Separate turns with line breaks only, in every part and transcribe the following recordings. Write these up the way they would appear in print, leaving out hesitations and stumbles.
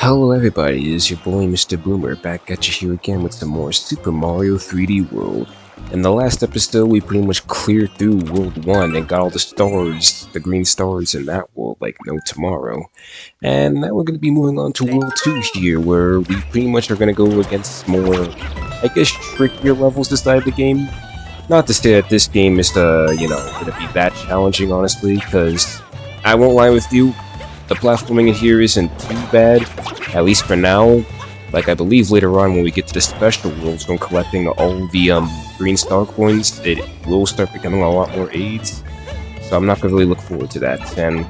Hello everybody, it is your boy Mr. Boomer back at you here again with some more Super Mario 3D World. In the last episode we pretty much cleared through World 1 and got all the stars, the green stars in that world like no tomorrow. And now we're going to be moving on to World 2 here where we pretty much are going to go against more, I guess, trickier levels this side of the game. Not to say that this game is going to be that challenging honestly, because I won't lie with you, the platforming in here isn't too bad, at least for now. Like, I believe later on when we get to the special worlds from collecting all the green star coins, it will start becoming a lot more aids. So I'm not gonna really look forward to that. And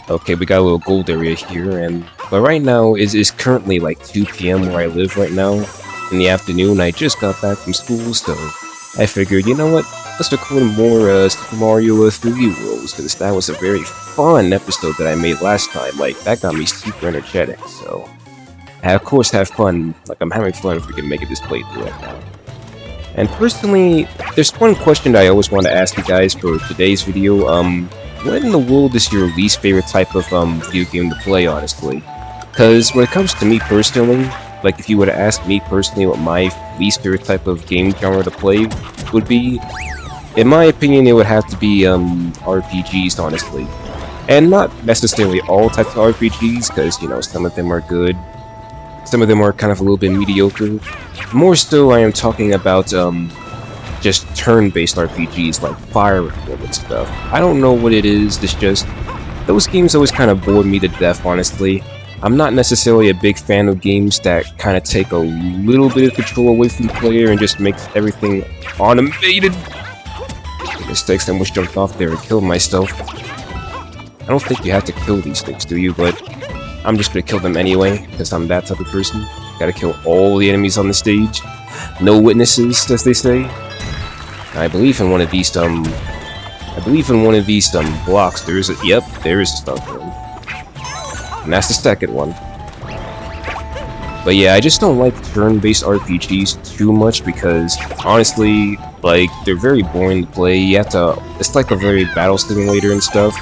okay, we got a little gold area here, but right now is currently like 2 PM where I live right now in the afternoon. I just got back from school, so I figured, you know what, let's record more Super Mario 3D Worlds, because that was a very fun episode that I made last time. Like, that got me super energetic, so I of course have fun. Like, I'm having fun freaking making this playthrough right now. And personally, there's one question that I always want to ask you guys for today's video. What in the world is your least favorite type of video game to play, honestly? Because when it comes to me personally, like, if you were to ask me personally what my least favorite type of game genre to play would be, in my opinion, it would have to be RPGs, honestly. And not necessarily all types of RPGs, because, you know, some of them are good, some of them are kind of a little bit mediocre. More so, I am talking about just turn-based RPGs like Fire Emblem and stuff. I don't know what it is, it's just those games always kind of bored me to death, honestly. I'm not necessarily a big fan of games that kind of take a little bit of control away from the player and just makes everything automated. Mistakes, I almost jumped off there and killed myself. I don't think you have to kill these things, do you? But I'm just gonna kill them anyway, because I'm that type of person. Gotta kill all the enemies on the stage. No witnesses, as they say. I believe in one of these blocks. There is a stuff room. And that's the second one. But yeah, I just don't like turn-based RPGs too much because, honestly, like, they're very boring to play. You have to... It's like a very battle simulator and stuff.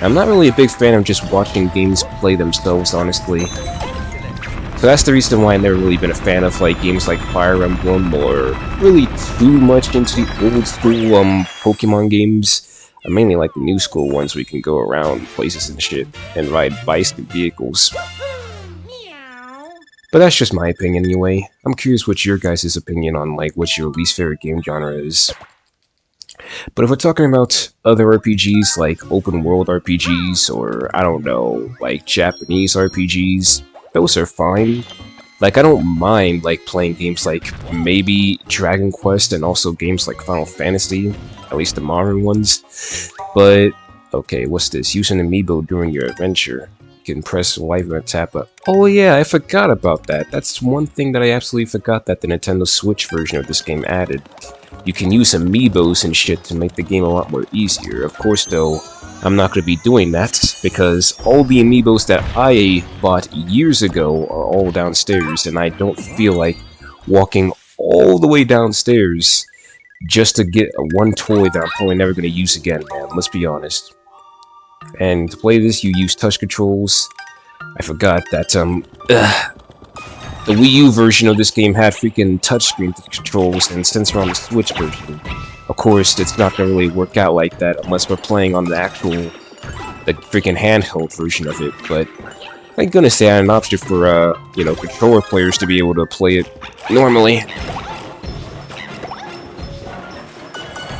I'm not really a big fan of just watching games play themselves, honestly. So that's the reason why I've never really been a fan of, like, games like Fire Emblem or really too much into the old-school, Pokemon games. I mainly like the new school ones where you can go around places and shit and ride bikes and vehicles. But that's just my opinion anyway. I'm curious what your guys' opinion on, like, what your least favorite game genre is. But if we're talking about other RPGs, like open world RPGs, or, I don't know, like Japanese RPGs, those are fine. Like, I don't mind, like, playing games like maybe Dragon Quest and also games like Final Fantasy, at least the modern ones. But, okay, what's this? Use an amiibo during your adventure. You can press Y and tap up. Oh yeah, I forgot about that. That's one thing that I absolutely forgot that the Nintendo Switch version of this game added. You can use amiibos and shit to make the game a lot more easier. Of course, though, I'm not going to be doing that, because all the amiibos that I bought years ago are all downstairs, and I don't feel like walking all the way downstairs just to get one toy that I'm probably never going to use again, man. Let's be honest. And to play this, you use touch controls. I forgot that, the Wii U version of this game had freaking touchscreen controls, and since we're on the Switch version, of course, it's not gonna really work out like that unless we're playing on the freaking handheld version of it. But I'm gonna say I had an option for, you know, controller players to be able to play it normally.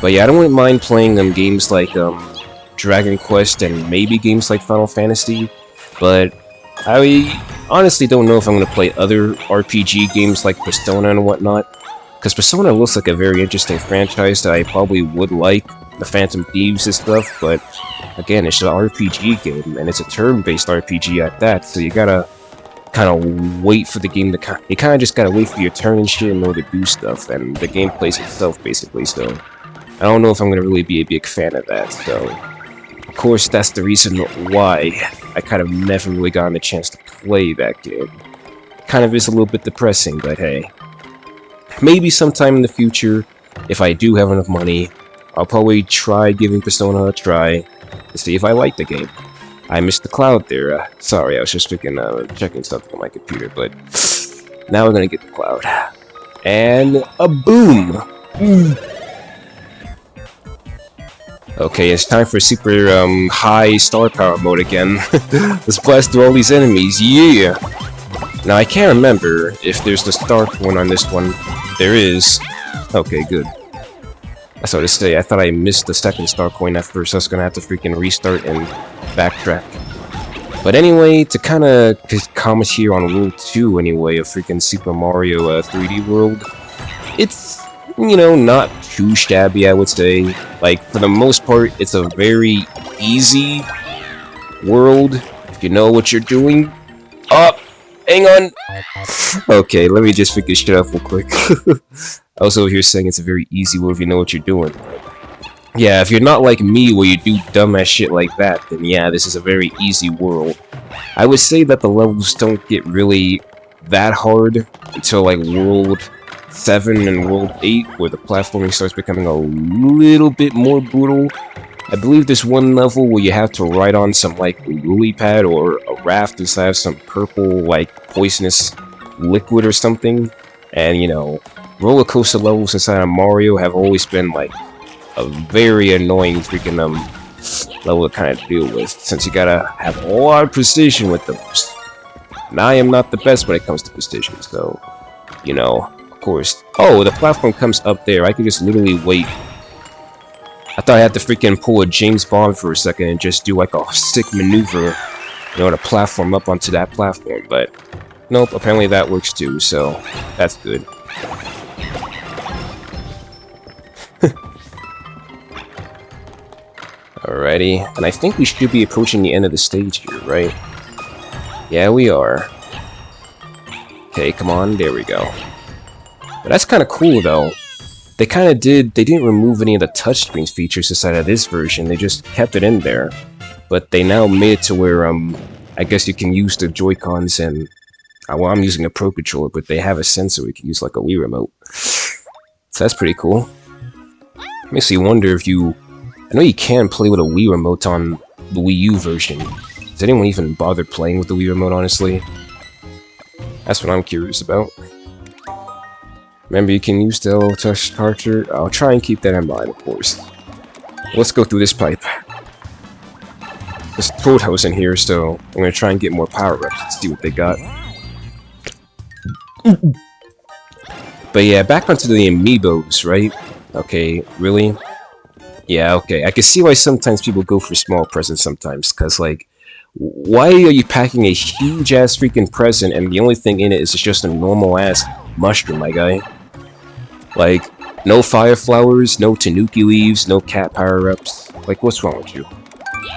But yeah, I don't mind playing games like, Dragon Quest and maybe games like Final Fantasy, but I honestly don't know if I'm going to play other RPG games like Persona and whatnot, because Persona looks like a very interesting franchise that I probably would like, the Phantom Thieves and stuff, but again, it's an RPG game, and it's a turn-based RPG at that, so you gotta kind of wait for the game to you kind of just gotta wait for your turn and shit in order to do stuff, and the game plays itself, basically, so I don't know if I'm going to really be a big fan of that, so of course, that's the reason why I kind of never really gotten a chance to play that game. Kind of is a little bit depressing, but hey. Maybe sometime in the future, if I do have enough money, I'll probably try giving Persona a try to see if I like the game. I missed the cloud there. Sorry, I was just freaking checking something on my computer, but now we're gonna get the cloud. And a boom! Okay, it's time for super high star power mode again. Let's blast through all these enemies, yeah! Now I can't remember if there's the star coin on this one. There is. Okay, good. That's what to say. I thought I missed the second star coin at first, so I was gonna have to freaking restart and backtrack. But anyway, to kind of comment here on World 2 anyway, of freaking Super Mario 3D World, it's, you know, not too shabby, I would say. Like, for the most part, it's a very easy world, if you know what you're doing. Oh, hang on! Okay, let me just freaking shut up real quick. I was over here saying it's a very easy world if you know what you're doing. Yeah, if you're not like me where you do dumbass shit like that, then yeah, this is a very easy world. I would say that the levels don't get really that hard until like World 7 and World 8, where the platforming starts becoming a little bit more brutal. I believe there's one level where you have to ride on some like lily pad or a raft inside of some purple like poisonous liquid or something. And you know, roller coaster levels inside of Mario have always been like a very annoying freaking level to kind of deal with, since you gotta have a lot of precision with those. And I am not the best when it comes to precision, so you know, of course. Oh, the platform comes up there. I could just literally wait. I thought I had to freaking pull a James Bond for a second and just do like a sick maneuver in order to platform up onto that platform, but nope, apparently that works too, so that's good. Alrighty, and I think we should be approaching the end of the stage here, right? Yeah, we are. Okay, come on, there we go. But that's kind of cool, though. They didn't remove any of the touchscreen features inside of this version, they just kept it in there. But they now made it to where, I guess you can use the Joy-Cons and... well, I'm using a Pro Controller, but they have a sensor we can use like a Wii Remote. So that's pretty cool. Makes me wonder if you... I know you can play with a Wii Remote on the Wii U version. Does anyone even bother playing with the Wii Remote, honestly? That's what I'm curious about. Remember, you can use the L touch charger. I'll try and keep that in mind, of course. Let's go through this pipe. There's Toad House in here, so I'm gonna try and get more power-ups and see what they got. But yeah, back onto the amiibos, right? Okay, really? Yeah, okay. I can see why sometimes people go for small presents sometimes, because, like, why are you packing a huge-ass freaking present and the only thing in it is just a normal-ass mushroom, my guy? Like, no fire flowers, no tanuki leaves, no cat power-ups. Like, what's wrong with you?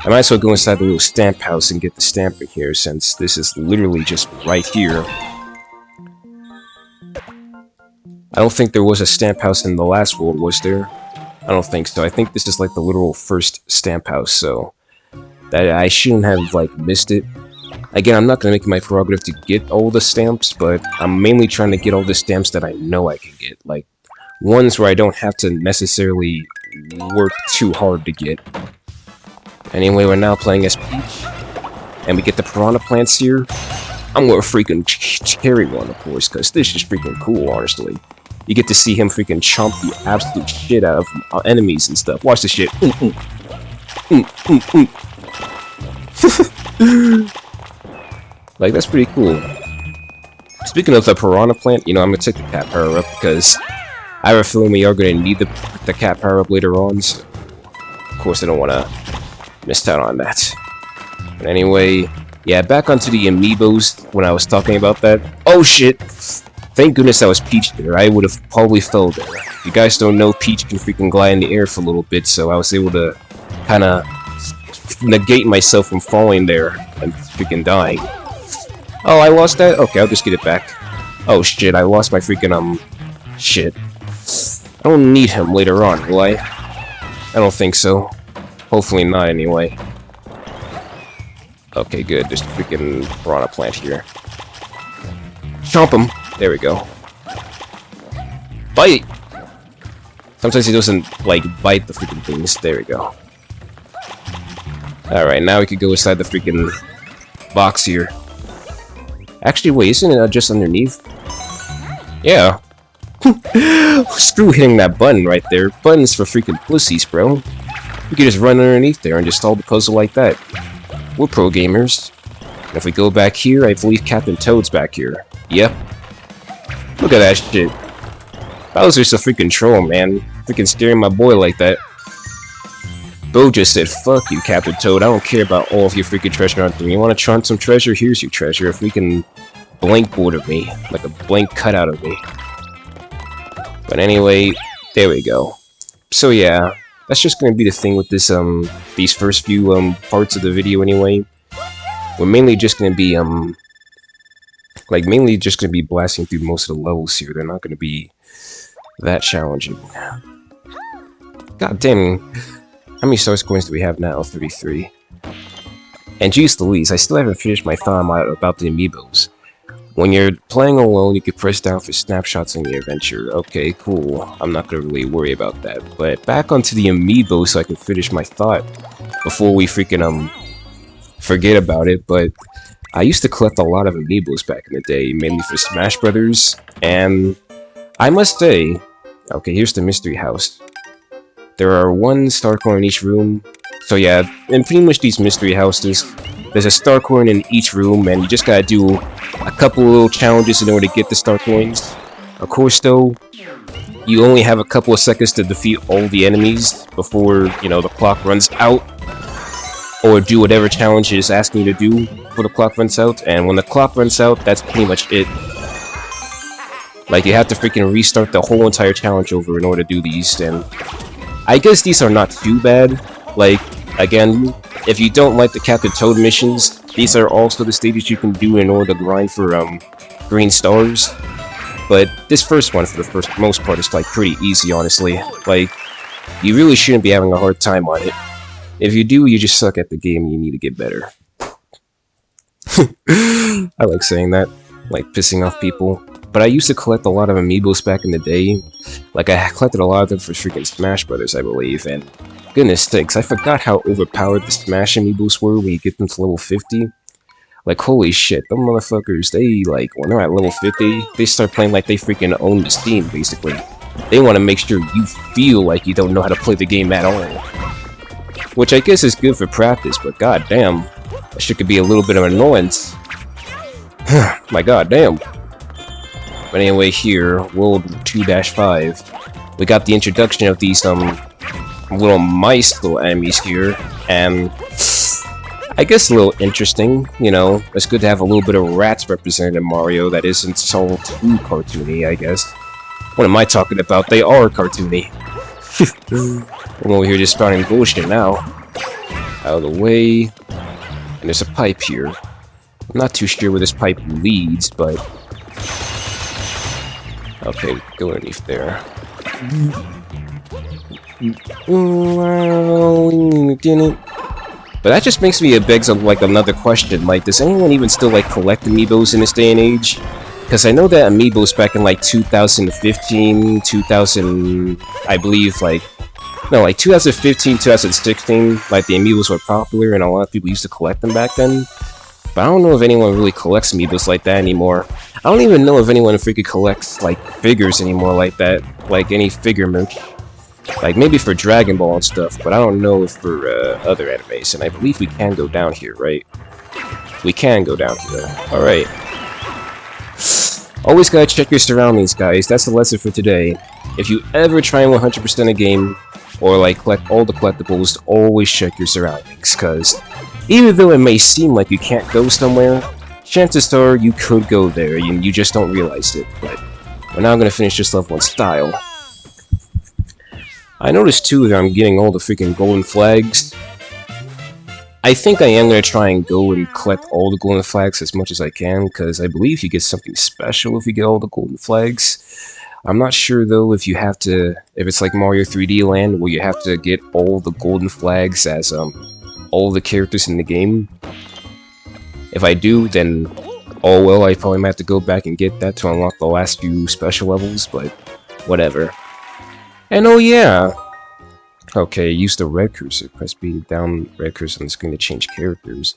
I might as well go inside the little stamp house and get the stamp in here, since this is literally just right here. I don't think there was a stamp house in the last world, was there? I don't think so. I think this is like the literal first stamp house, so that I shouldn't have like missed it. Again, I'm not gonna make it my prerogative to get all the stamps, but I'm mainly trying to get all the stamps that I know I can get, like ones where I don't have to necessarily work too hard to get. Anyway, we're now playing as Peach, and we get the piranha plants here. I'm gonna freaking carry one, of course, because this is freaking cool, honestly. You get to see him freaking chomp the absolute shit out of enemies and stuff. Watch this shit. Like, that's pretty cool. Speaking of the piranha plant, you know, I'm gonna take the cat power up because I have a feeling we are gonna need the cat power up later on. So of course, I don't want to miss out on that. But anyway, yeah, back onto the amiibos when I was talking about that. Oh shit! Thank goodness that was Peach there. I would have probably fell there. If you guys don't know, Peach can freaking glide in the air for a little bit, so I was able to kind of negate myself from falling there and freaking dying. Oh, I lost that? Okay, I'll just get it back. Oh shit, I lost my freaking, shit. I don't need him later on, will I? I don't think so. Hopefully not, anyway. Okay, good. There's a freaking piranha plant here. Chomp him! There we go. Bite! Sometimes he doesn't, like, bite the freaking things. There we go. Alright, now we could go inside the freaking box here. Actually, wait, isn't it just underneath? Yeah. Screw hitting that button right there. Buttons for freaking pussies, bro. You can just run underneath there and just solve the puzzle like that. We're pro gamers. And if we go back here, I believe Captain Toad's back here. Yep. Look at that shit. Bowser's a freaking troll, man. Freaking scaring my boy like that. Bo just said, fuck you, Captain Toad. I don't care about all of your freaking treasure hunting. You want to hunt some treasure? Here's your treasure. If we can blank border me. Like a blank cutout of me. But anyway, there we go. So yeah, that's just gonna be the thing with this these first few parts of the video anyway. We're mainly just gonna be mainly just gonna be blasting through most of the levels here. They're not gonna be that challenging. God damn, how many star coins do we have now? 33. And geez Louise, I still haven't finished my thought about the amiibos. When you're playing alone, you can press down for snapshots in your adventure. Okay, cool. I'm not gonna really worry about that. But back onto the amiibo so I can finish my thought before we freaking forget about it. But I used to collect a lot of amiibos back in the day, mainly for Smash Brothers. And I must say, okay, here's the mystery house. There are 1 star coin in each room. So yeah, in pretty much these mystery houses, there's a star coin in each room, and you just gotta do a couple little challenges in order to get the star coins. Of course, though, you only have a couple of seconds to defeat all the enemies before, you know, the clock runs out. Or do whatever challenge it is asking you to do before the clock runs out. And when the clock runs out, that's pretty much it. Like, you have to freaking restart the whole entire challenge over in order to do these, and I guess these are not too bad. Like, again, if you don't like the Captain Toad missions, these are also the stages you can do in order to grind for green stars. But this first one, for the most part, is like pretty easy, honestly. Like, you really shouldn't be having a hard time on it. If you do, you just suck at the game and you need to get better. I like saying that, like pissing off people. But I used to collect a lot of amiibos back in the day. Like, I collected a lot of them for freaking Smash Brothers, I believe, and goodness sakes, I forgot how overpowered the Smash amiibos were when you get them to level 50. Like, holy shit, them motherfuckers, they, like, when they're at level 50, they start playing like they freaking own the Steam, basically. They want to make sure you feel like you don't know how to play the game at all. Which I guess is good for practice, but goddamn, that shit could be a little bit of an annoyance. My goddamn. But anyway, here, World 2-5, we got the introduction of these little mice, little enemies here, and I guess a little interesting, you know. It's good to have a little bit of rats represented in Mario that isn't so too cartoony, I guess. What am I talking about? They are cartoony. I'm over here just spouting bullshit now. Out of the way. And there's a pipe here. I'm not too sure where this pipe leads, but okay, go underneath there. But that just makes me begs of like another question. Like, does anyone even still like collect amiibos in this day and age? Because I know that amiibos back in like 2015, 2000, I believe, like 2015, 2016, like the amiibos were popular and a lot of people used to collect them back then. But I don't know if anyone really collects amiibos like that anymore. I don't even know if anyone freaking collects like figures anymore like that, like any figure merch. Like maybe for Dragon Ball and stuff, but I don't know if for other animes. And I believe we can go down here, right? We can go down here. Alright. Always gotta check your surroundings, guys. That's the lesson for today. If you ever try and 100% a game, or like collect all the collectibles, always check your surroundings, because even though it may seem like you can't go somewhere, chances are you could go there, and you just don't realize it. But we're now gonna finish this level in style. I noticed too that I'm getting all the freaking golden flags. I think I am going to try and go and collect all the golden flags as much as I can, because I believe you get something special if you get all the golden flags. I'm not sure though if you have to, if it's like Mario 3D Land where you have to get all the golden flags as all the characters in the game. If I do, then oh well, I probably might have to go back and get that to unlock the last few special levels, but whatever. And oh yeah, Okay, use the red cursor. Press B down red cursor on the screen to change characters.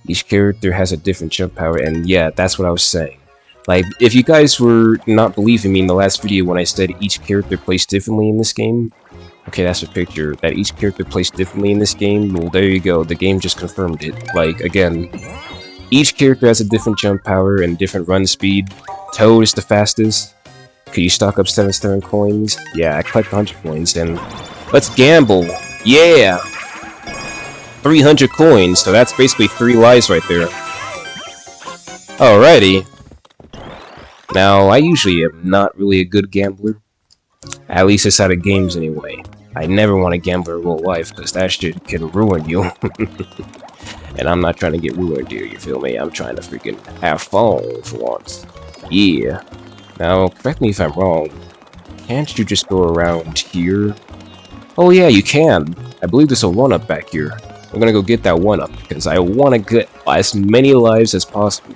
Each character has a different jump power, and yeah, that's what I was saying. Like, if you guys were not believing me in the last video when I said each character plays differently in this game, okay, that's a picture, that each character plays differently in this game, well, there you go, the game just confirmed it. Like, again, each character has a different jump power and different run speed. Toad is the fastest. Could you stock up 7 coins? Yeah, I collect 100 coins, and let's gamble! Yeah! 300 coins, so that's basically 3 lives right there. Alrighty. Now, I usually am not really a good gambler. At least it's out of games anyway. I never want to gamble in real life, because that shit can ruin you. And I'm not trying to get ruined here, you feel me? I'm trying to freaking have fun for once. Yeah. Now, correct me if I'm wrong. Can't you just go around here? Oh yeah, you can. I believe there's a 1-up back here. I'm gonna go get that 1-up, because I want to get as many lives as possible.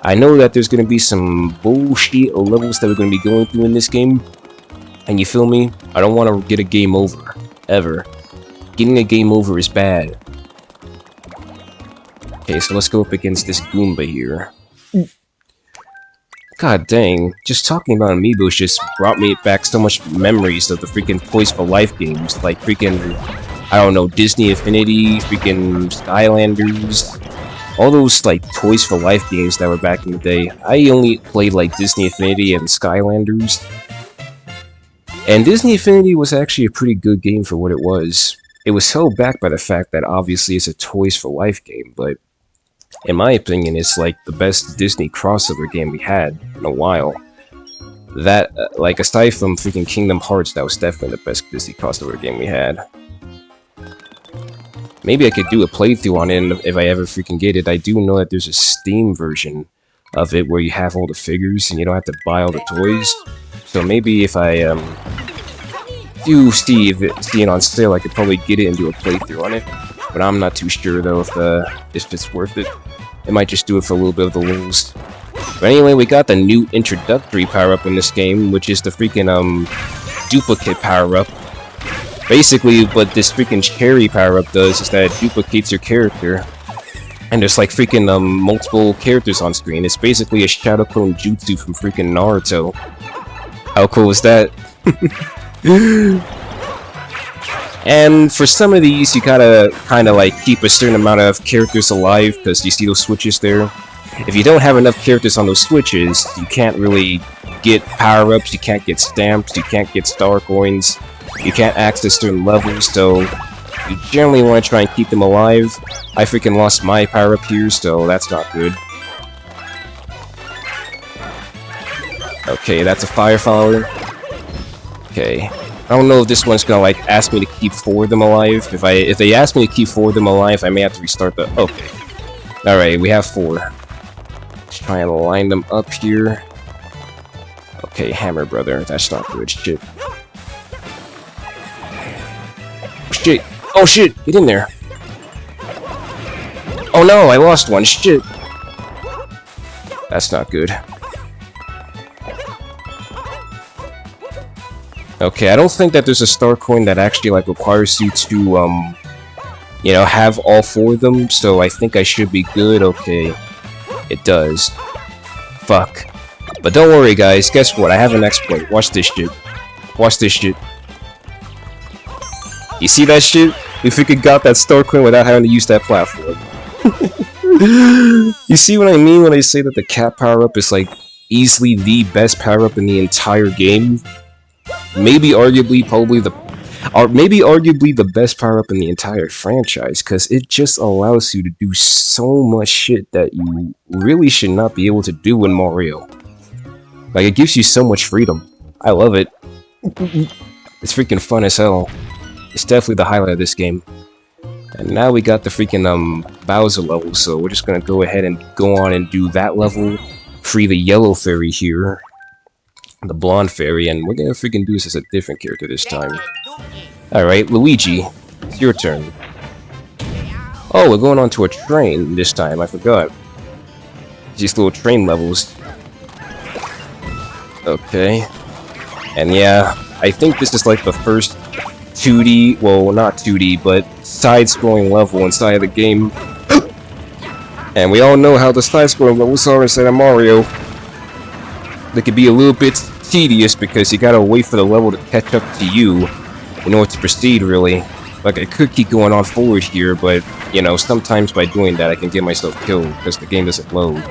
I know that there's gonna be some bullshit levels that we're gonna be going through in this game. And you feel me? I don't want to get a game over. Ever. Getting a game over is bad. Okay, so let's go up against this Goomba here. God dang, just talking about Amiibos just brought me back so much memories of the freaking Toys for Life games. Like freaking, I don't know, Disney Infinity, freaking Skylanders. All those like Toys for Life games that were back in the day. I only played like Disney Infinity and Skylanders. And Disney Infinity was actually a pretty good game for what it was. It was held back by the fact that obviously it's a Toys for Life game, but in my opinion, it's like the best Disney crossover game we had in a while. That, like, aside from freaking Kingdom Hearts, that was definitely the best Disney crossover game we had. Maybe I could do a playthrough on it if I ever freaking get it. I do know that there's a Steam version of it where you have all the figures and you don't have to buy all the toys. So maybe if I do see it on sale, I could probably get it and do a playthrough on it. But I'm not too sure though if it's worth it. I might just do it for a little bit of the lulz. But anyway, we got the new introductory power-up in this game, which is the freaking duplicate power-up. Basically, what this freaking cherry power-up does is that it duplicates your character. And there's like freaking multiple characters on screen. It's basically a Shadow Clone Jutsu from freaking Naruto. How cool is that? And for some of these, you gotta kinda like keep a certain amount of characters alive, because you see those switches there? If you don't have enough characters on those switches, you can't really get power-ups, you can't get stamps, you can't get star coins, you can't access certain levels, so you generally want to try and keep them alive. I freaking lost my power-up here, so that's not good. Okay, that's a fire follower. Okay. I don't know if this one's gonna like ask me to keep 4 of them alive. If they ask me to keep 4 of them alive, I may have to restart the... Okay. Alright, we have 4. Let's try and line them up here. Okay, Hammer Brother. That's not good. Shit. Shit. Oh shit! Get in there. Oh no, I lost one. Shit. That's not good. Okay, I don't think that there's a star coin that actually like requires you to, you know, have all 4 of them, so I think I should be good. Okay, it does. Fuck. But don't worry, guys. Guess what? I have an exploit. Watch this shit. Watch this shit. You see that shit? We freaking got that star coin without having to use that platform. You see what I mean when I say that the cat power-up is like easily the best power-up in the entire game? Maybe arguably the best power-up in the entire franchise, because it just allows you to do so much shit that you really should not be able to do in Mario. Like, it gives you so much freedom. I love it. It's freaking fun as hell. It's definitely the highlight of this game. And now we got the freaking Bowser level, so we're just gonna go ahead and go on and do that level. Free the yellow fairy here. The blonde fairy, and we're gonna freaking do this as a different character this time. Alright, Luigi, it's your turn. Oh, we're going on to a train this time, I forgot. These little train levels. Okay. And yeah, I think this is like the first 2D, well, not 2D, but side-scrolling level inside of the game. And we all know how the side-scrolling levels are inside of Mario. They can be a little bit tedious because you gotta wait for the level to catch up to you in order to proceed, really. Like, I could keep going on forward here, but, you know, sometimes by doing that I can get myself killed because the game doesn't load.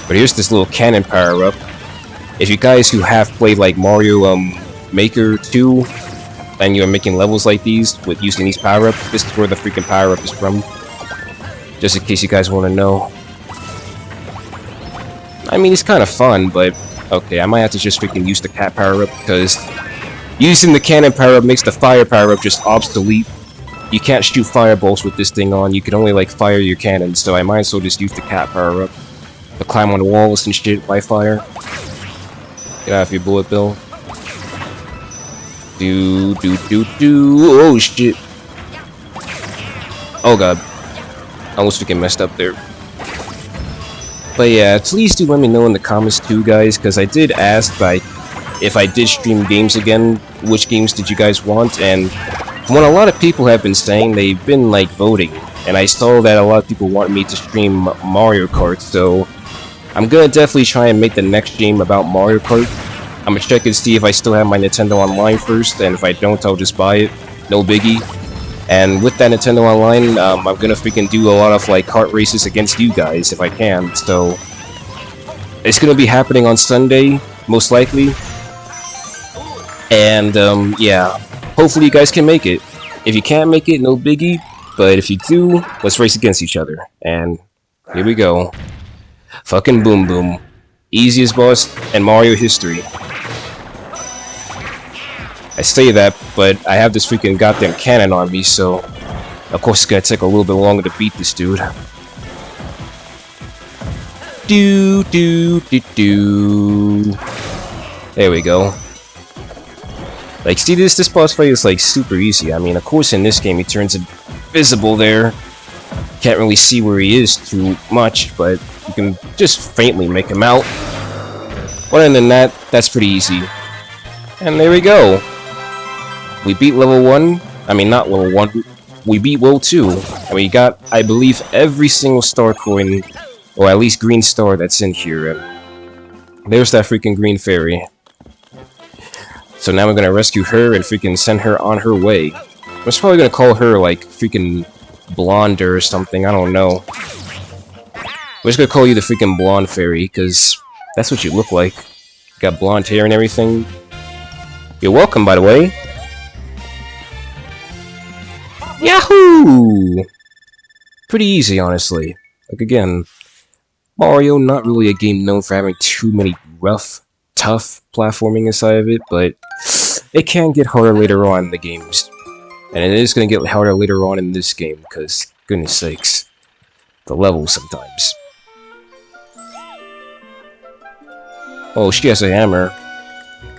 But here's this little cannon power-up. If you guys who have played, like, Mario Maker 2, and you're making levels like these with using these power-ups, this is where the freaking power-up is from. Just in case you guys want to know. I mean, it's kind of fun, but okay, I might have to just freaking use the cat power-up because using the cannon power-up makes the fire power-up just obsolete. You can't shoot fireballs with this thing on, you can only, like, fire your cannons, so I might as well just use the cat power-up to climb on walls and shit by fire. Get out of your bullet bill. Do. Oh shit. Oh god. I almost freaking messed up there. But yeah, please do let me know in the comments too, guys, because I did ask, like, if I did stream games again, which games did you guys want? And from what a lot of people have been saying, they've been, like, voting. And I saw that a lot of people want me to stream Mario Kart, so I'm gonna definitely try and make the next game about Mario Kart. I'm gonna check and see if I still have my Nintendo Online first, and if I don't, I'll just buy it. No biggie. And with that Nintendo Online, I'm gonna freaking do a lot of, like, kart races against you guys, if I can. So, it's gonna be happening on Sunday, most likely. And, yeah. Hopefully you guys can make it. If you can't make it, no biggie. But if you do, let's race against each other. And, here we go. Fucking Boom Boom. Easiest boss in Mario history. I say that, but I have this freaking goddamn cannon on me, so of course it's gonna take a little bit longer to beat this dude. Do. There we go. Like, see, this boss fight is, like, super easy. I mean, of course in this game he turns invisible there. Can't really see where he is too much, but you can just faintly make him out. Other than that, that's pretty easy. And there we go. We beat level 1. I mean, not level 1. We beat level 2. And we got, I believe, every single star coin, or at least green star that's in here. And there's that freaking green fairy. So now we're gonna rescue her and freaking send her on her way. I was probably gonna call her, like, freaking Blonde or something, I don't know. We're just gonna call you the freaking Blonde Fairy, because that's what you look like. Got blonde hair and everything. You're welcome, by the way. Yahoo! Pretty easy, honestly. Like, again, Mario, not really a game known for having too many rough, tough platforming inside of it, but it can get harder later on in the games. And it is going to get harder later on in this game, because, goodness sakes, the levels sometimes. Oh, she has a hammer.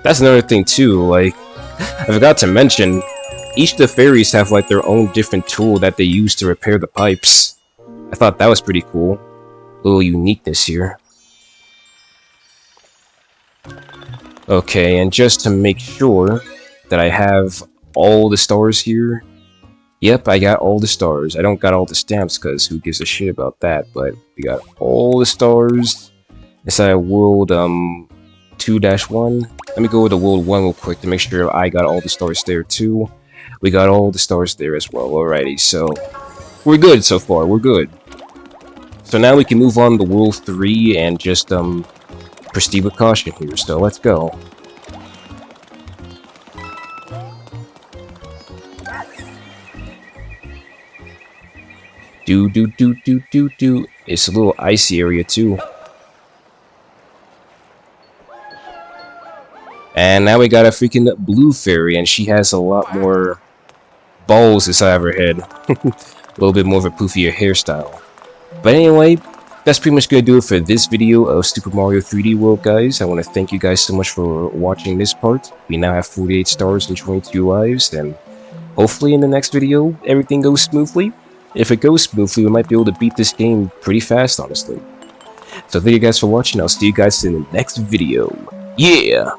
That's another thing too, like, I forgot to mention, each of the fairies have, like, their own different tool that they use to repair the pipes. I thought that was pretty cool. A little uniqueness here. Okay, and just to make sure that I have all the stars here. Yep, I got all the stars. I don't got all the stamps, because who gives a shit about that, but we got all the stars inside World 2-1. Let me go with the World 1 real quick to make sure I got all the stars there too. We got all the stars there as well. Alrighty, so we're good so far. We're good. So now we can move on to World 3 and just proceed with caution here. So let's go. Do. It's a little icy area too. And now we got a freaking blue fairy, and she has a lot more balls inside of her head. A little bit more of a poofier hairstyle. But anyway, that's pretty much gonna do it for this video of Super Mario 3D World, guys. I want to thank you guys so much for watching this part. We now have 48 stars and 22 lives, and hopefully in the next video, everything goes smoothly. If it goes smoothly, we might be able to beat this game pretty fast, honestly. So thank you guys for watching. I'll see you guys in the next video. Yeah!